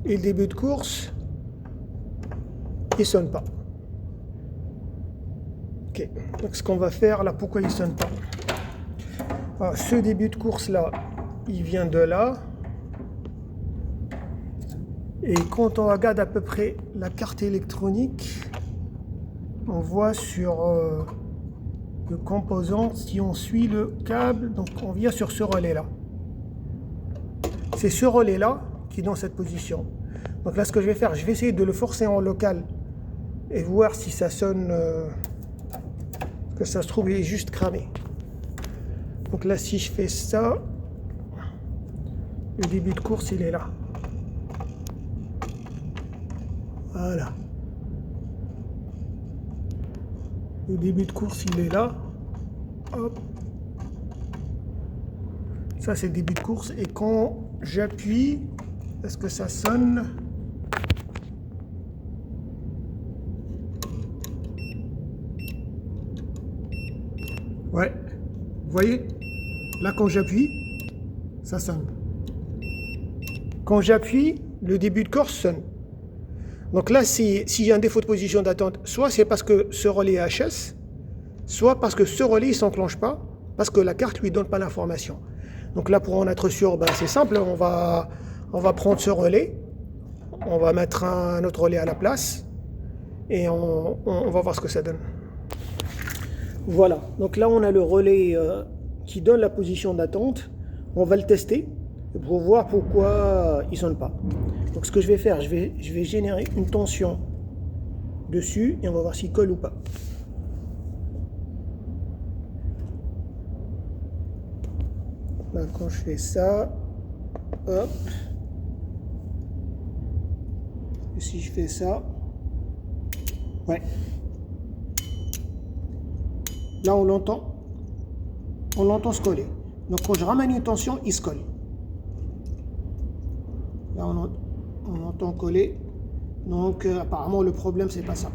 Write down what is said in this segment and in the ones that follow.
et le début de course, il ne sonne pas. Ok, donc ce qu'on va faire là, pourquoi il ne sonne pas? Alors, ce début de course là, il vient de là. Et quand on regarde à peu près la carte électronique, on voit sur le composant, si on suit le câble, donc on vient sur ce relais là. C'est ce relais là qui est dans cette position. Donc là, ce que je vais faire, je vais essayer de le forcer en local et voir si ça sonne, que ça se trouve il est juste cramé. Donc là, si je fais ça, le début de course il est là. Voilà. Le début de course il est là. Hop. Ça c'est le début de course. Et quand j'appuie, est-ce que ça sonne? Ouais. Vous voyez? Là quand j'appuie, ça sonne. Quand j'appuie, le début de course sonne. Donc là, s'il y a un défaut de position d'attente, soit c'est parce que ce relais est HS, soit parce que ce relais ne s'enclenche pas, parce que la carte ne lui donne pas l'information. Donc là, pour en être sûr, ben, c'est simple, on va prendre ce relais, on va mettre un autre relais à la place, et on va voir ce que ça donne. Voilà, donc là on a le relais qui donne la position d'attente, on va le tester pour voir pourquoi il ne sonne pas. Donc ce que je vais faire, je vais générer une tension dessus et on va voir s'il colle ou pas. Là, quand je fais ça, hop, et si je fais ça, ouais, là on l'entend se coller. Donc quand je ramène une tension, il se colle. Là on entend coller. Donc apparemment le problème c'est pas ça.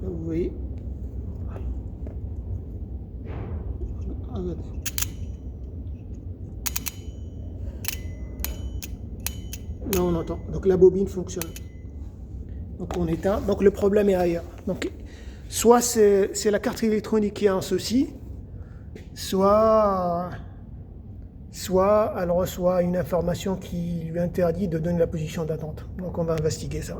Là, vous voyez. Regardez. Là on entend. Donc la bobine fonctionne. Donc on éteint. Donc le problème est ailleurs. Donc soit c'est la carte électronique qui a un souci, soit elle reçoit une information qui lui interdit de donner la position d'attente. Donc on va investiguer ça.